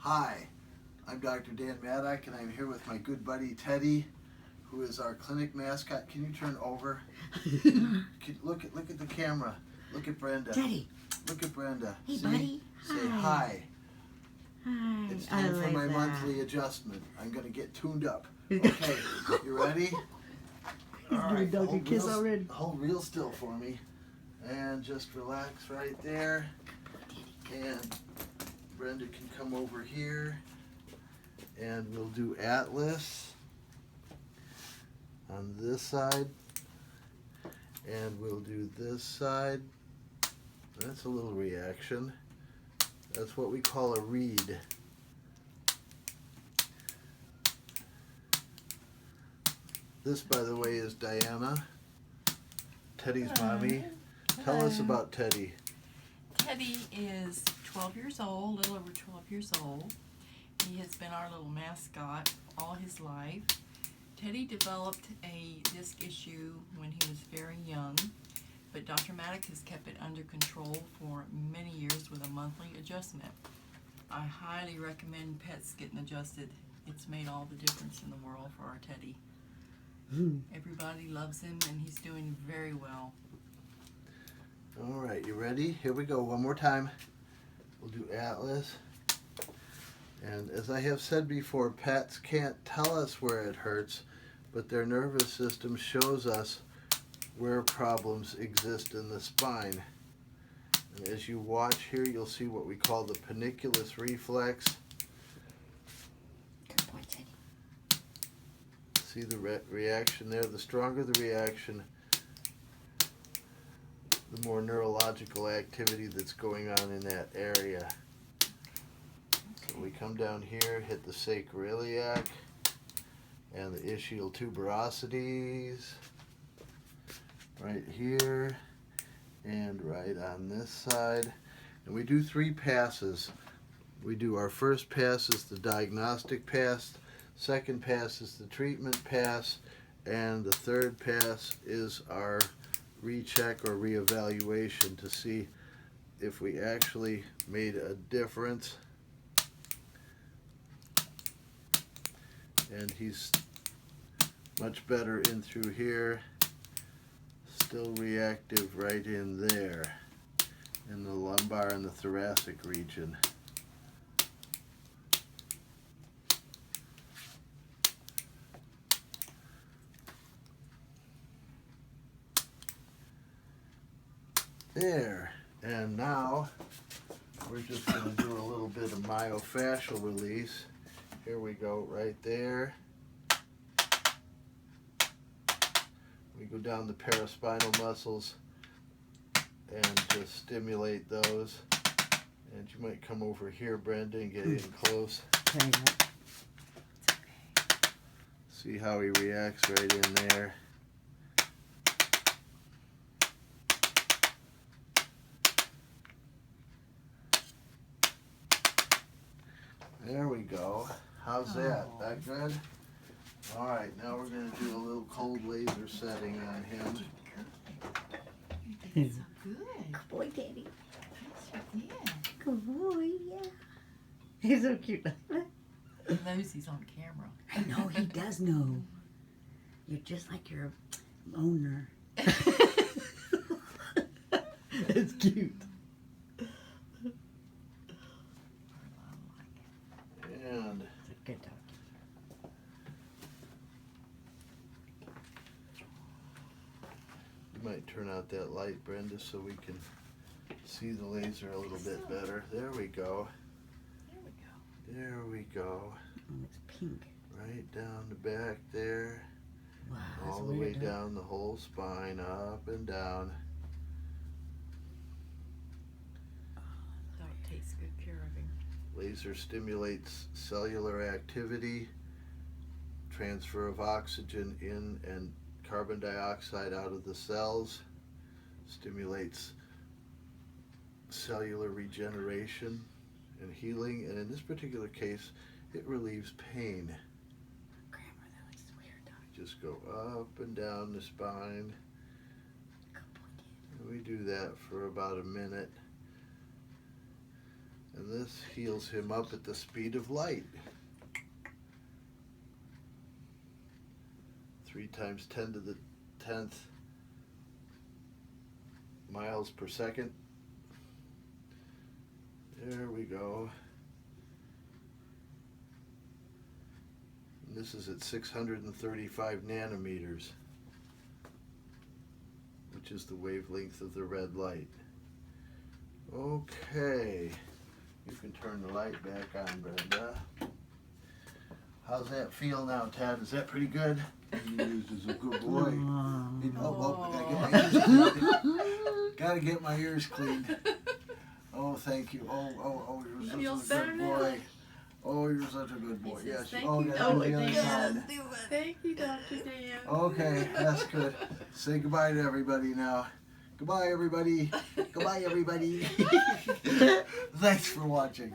Hi, I'm Dr. Dan Maddock, and I'm here with my good buddy Teddy, who is our clinic mascot. Can you turn over? Look at the camera. Look at Brenda. Teddy. Look at Brenda. Hey, See? buddy. Say Hi. Hi. It's time for my monthly adjustment. I'm going to get tuned up. Okay, you ready? He's All doing right, doggy kiss already. Hold real still for me. And just relax right there. And Brenda can come over here. And we'll do Atlas on this side. And we'll do this side. That's a little reaction. That's what we call a read. This, by the way, is Diana, Teddy's mommy. Tell us about Teddy. Teddy is 12 years old, a little over 12 years old. He has been our little mascot all his life. Teddy developed a disc issue when he was very young, but Dr. Maddock has kept it under control for many years with a monthly adjustment. I highly recommend pets getting adjusted. It's made all the difference in the world for our Teddy. Everybody loves him, and he's doing very well. All right, you ready? Here we go, one more time. We'll do Atlas. And as I have said before, pets can't tell us where it hurts, but their nervous system shows us where problems exist in the spine. And as you watch here, you'll see what we call the panniculus reflex. Good boy, Teddy. See the reaction there? The stronger the reaction, the more neurological activity that's going on in that area. So we come down here, hit the sacroiliac and the ischial tuberosities right here and right on this side. And we do 3 passes. We do our first pass is the diagnostic pass, second pass is the treatment pass, and the third pass is our recheck or reevaluation to see if we actually made a difference. And he's much better in through here, still reactive right in there in the lumbar and the thoracic region. There, and now we're just going to do a little bit of myofascial release. Here we go, right there. We go down the paraspinal muscles and just stimulate those. And you might come over here, Brenda, and get in close. Okay. See how he reacts right in there. There we go. How's that? That good? All right, now we're going to do a little cold laser setting on him. You did so good. Good boy, Teddy. Yes, you did. Good boy, yeah. He's so cute. He knows he's on camera. I know, he does know. You're just like your owner. It's cute. And It's a good dog. you might turn out that light, Brenda, so we can see the laser a little bit better. There we go. There we go. There we go. Oh, it's pink. Right down the back there. Wow, that's All the way weird, huh? down the whole spine, up and down. Doc takes good care of him. Laser stimulates cellular activity, transfer of oxygen in and carbon dioxide out of the cells, stimulates cellular regeneration and healing, and in this particular case, it relieves pain. Grandma, that looks weird, dog. Just go up and down the spine. Good boy, Teddy. And we do that for about a minute. And this heals him up at the speed of light. 3 times 10 to the 10th miles per second. There we go. And this is at 635 nanometers, which is the wavelength of the red light. Okay, you can turn the light back on, Brenda. How's that feel now, Ted? Is that pretty good? He is a good boy. Gotta get my ears cleaned. Oh, thank you. Oh, you're such a good boy. Oh, you're such a good boy. He says, Yes. "Thank Oh, you, yeah, Dr. on the other Dan." side. Thank you, Dr. Dan. Okay, that's good. Say goodbye to everybody now. Goodbye, everybody. Goodbye, everybody. Thanks for watching.